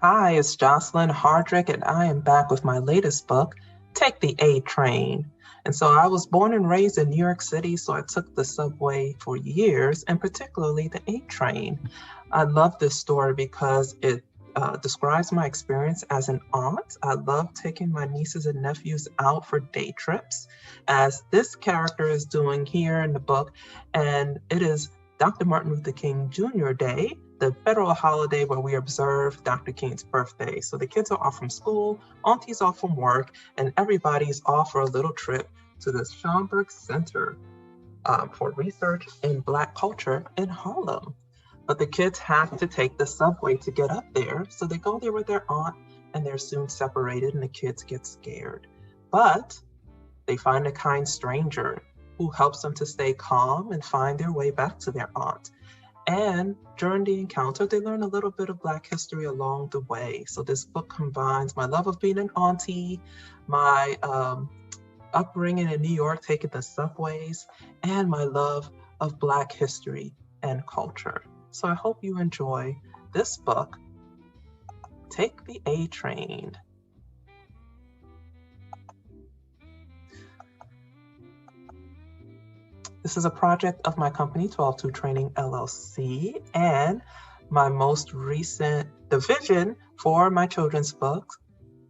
Hi, it's Joseline Hardrick, and I am back with my latest book, Take the A Train. And so I was born and raised in New York City, so I took the subway for years, and particularly the A train. I love this story because it describes my experience as an aunt. I love taking my nieces and nephews out for day trips, as this character is doing here in the book, and it is Dr. Martin Luther King Jr. Day, the federal holiday where we observe Dr. King's birthday. So the kids are off from school, auntie's off from work, and everybody's off for a little trip to the Schomburg Center for Research in Black Culture in Harlem. But the kids have to take the subway to get up there. So they go there with their aunt, and they're soon separated, and the kids get scared. But they find a kind stranger who helps them to stay calm and find their way back to their aunt. And during the encounter, they learn a little bit of Black history along the way. So this book combines my love of being an auntie, my upbringing in New York, taking the subways, and my love of Black history and culture. So I hope you enjoy this book, Take the A Train. This is a project of my company, 122 Training LLC, and my most recent division for my children's books,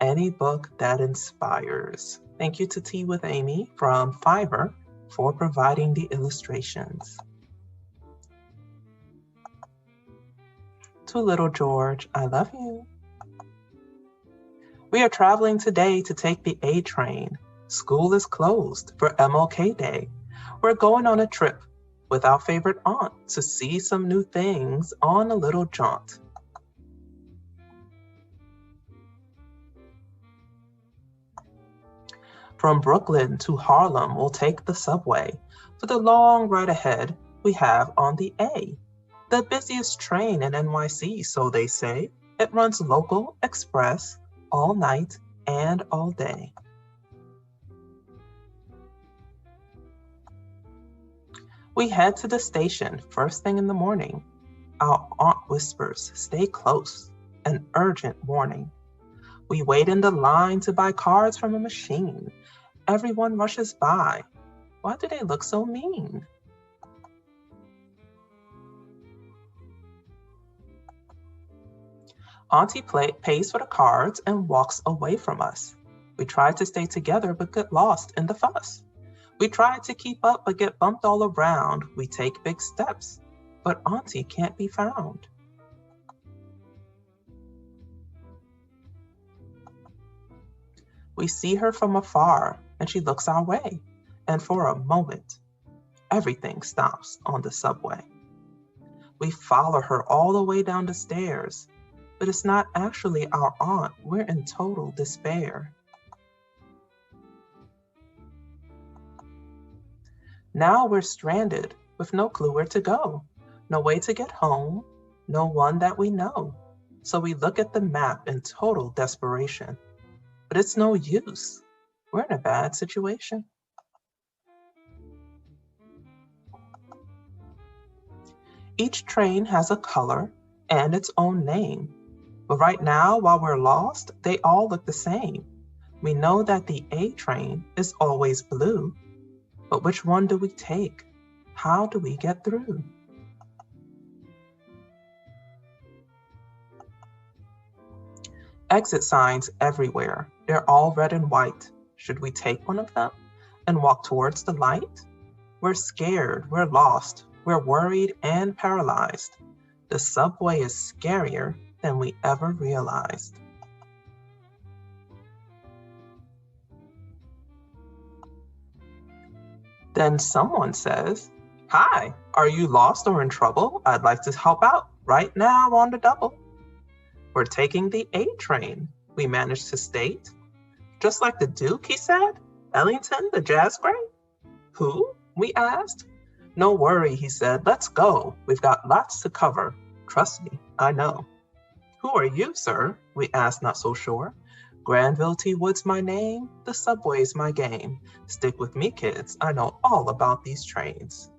Any Book That Inspires. Thank you to Tea with Amy from Fiverr for providing the illustrations. To little George, I love you. We are traveling today to take the A train. School is closed for MLK Day. We're going on a trip with our favorite aunt to see some new things on a little jaunt. From Brooklyn to Harlem, we'll take the subway. For the long ride ahead, we have on the A, the busiest train in NYC, so they say. It runs local, express, all night and all day. We head to the station first thing in the morning. Our aunt whispers, stay close, an urgent warning. We wait in the line to buy cards from a machine. Everyone rushes by. Why do they look so mean? Auntie pays for the cards and walks away from us. We try to stay together but get lost in the fuss. We try to keep up but get bumped all around. We take big steps, but Auntie can't be found. We see her from afar and she looks our way. And for a moment, everything stops on the subway. We follow her all the way down the stairs, but it's not actually our aunt. We're in total despair. Now we're stranded with no clue where to go, no way to get home, no one that we know. So we look at the map in total desperation, but it's no use. We're in a bad situation. Each train has a color and its own name. But right now, while we're lost, they all look the same. We know that the A train is always blue, but which one do we take? How do we get through? Exit signs everywhere. They're all red and white. Should we take one of them and walk towards the light? We're scared, we're lost, we're worried and paralyzed. The subway is scarier than we ever realized. Then someone says, hi, are you lost or in trouble? I'd like to help out right now on the double. We're taking the A train, we managed to state. Just like the Duke, he said. Ellington, the jazz great? Who? We asked. No worry, he said, let's go. We've got lots to cover. Trust me, I know. Who are you, sir? We asked, not so sure. Granville T. Wood's my name, the subway's my game. Stick with me, kids, I know all about these trains.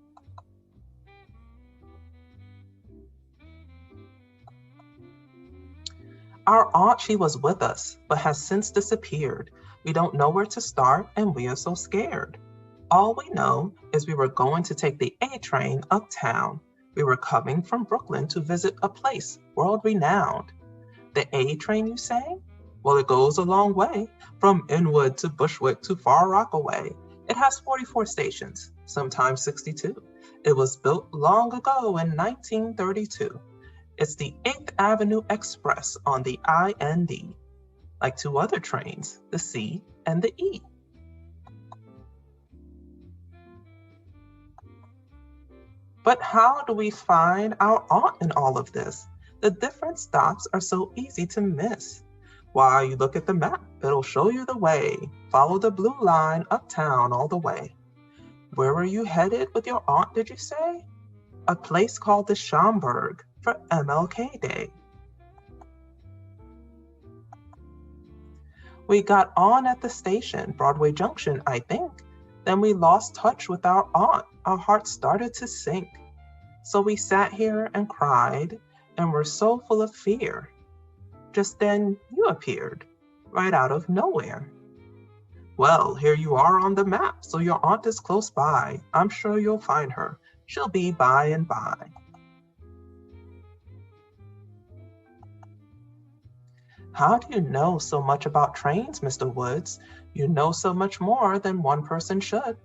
Our aunt, she was with us, but has since disappeared. We don't know where to start, and we are so scared. All we know is we were going to take the A train uptown. We were coming from Brooklyn to visit a place world-renowned. The A train, you say? Well, it goes a long way, from Inwood to Bushwick to Far Rockaway. It has 44 stations, sometimes 62. It was built long ago in 1932. It's the 8th Avenue Express on the IND, like two other trains, the C and the E. But how do we find our aunt in all of this? The different stops are so easy to miss. Why, you look at the map, it'll show you the way. Follow the blue line uptown all the way. Where were you headed with your aunt, did you say? A place called the Schomburg for MLK Day. We got on at the station, Broadway Junction, I think. Then we lost touch with our aunt. Our hearts started to sink. So we sat here and cried and were so full of fear. Just then you appeared, right out of nowhere. Well, here you are on the map, so your aunt is close by. I'm sure you'll find her. She'll be by and by. How do you know so much about trains, Mr. Woods? You know so much more than one person should.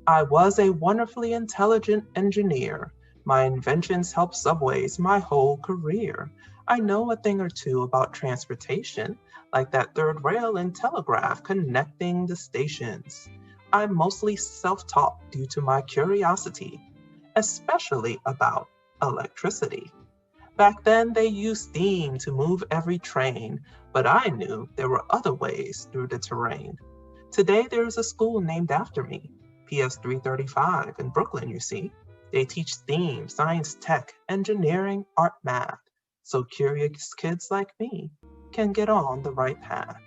I was a wonderfully intelligent engineer. My inventions helped subways my whole career. I know a thing or two about transportation, like that third rail and telegraph connecting the stations. I'm mostly self-taught due to my curiosity, especially about electricity. Back then, they used steam to move every train, but I knew there were other ways through the terrain. Today, there is a school named after me, PS 335 in Brooklyn, you see. They teach STEAM, science, tech, engineering, art, math, so curious kids like me can get on the right path.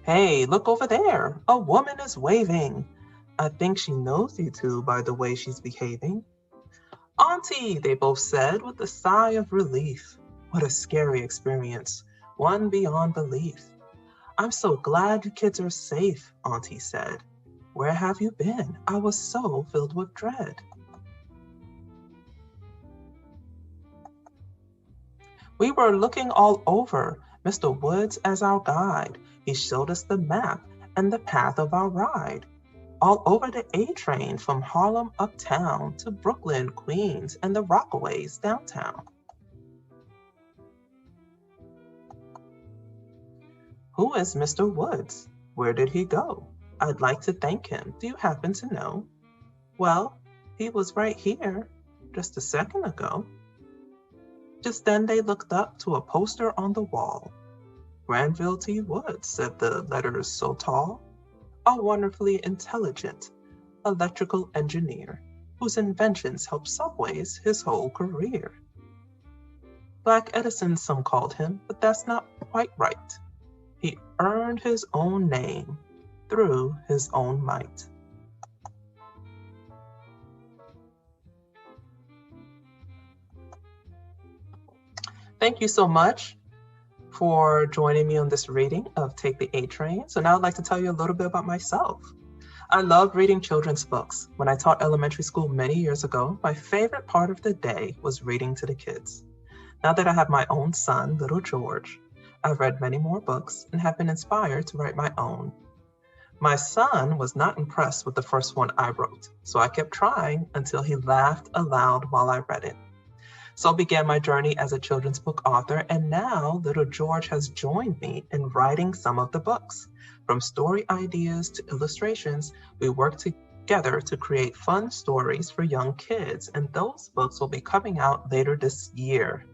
Hey, look over there. A woman is waving. I think she knows you two by the way she's behaving. Auntie, they both said with a sigh of relief. What a scary experience, one beyond belief. I'm so glad you kids are safe, Auntie said. Where have you been? I was so filled with dread. We were looking all over, Mr. Woods as our guide. He showed us the map and the path of our ride. All over the A train from Harlem uptown to Brooklyn, Queens, and the Rockaways downtown. Who is Mr. Woods? Where did he go? I'd like to thank him. Do you happen to know? Well, he was right here just a second ago. Just then they looked up to a poster on the wall. Granville T. Woods, said the letters so tall. A wonderfully intelligent electrical engineer whose inventions helped subways his whole career. Black Edison, some called him, but that's not quite right. He earned his own name through his own might. Thank you so much for joining me on this reading of Take the A Train. So now I'd like to tell you a little bit about myself. I love reading children's books. When I taught elementary school many years ago, my favorite part of the day was reading to the kids. Now that I have my own son, little George, I've read many more books and have been inspired to write my own. My son was not impressed with the first one I wrote, so I kept trying until he laughed aloud while I read it. So began my journey as a children's book author, and now little George has joined me in writing some of the books. From story ideas to illustrations, we work together to create fun stories for young kids, and those books will be coming out later this year.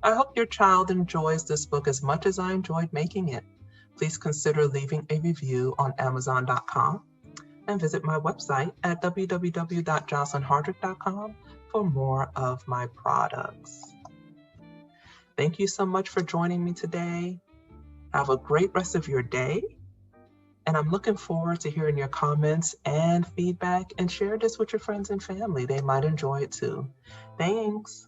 I hope your child enjoys this book as much as I enjoyed making it. Please consider leaving a review on Amazon.com and visit my website at www.joselinehardrick.com for more of my products. Thank you so much for joining me today. Have a great rest of your day And I'm looking forward to hearing your comments and feedback, and share this with your friends and family. They might enjoy it too. Thanks.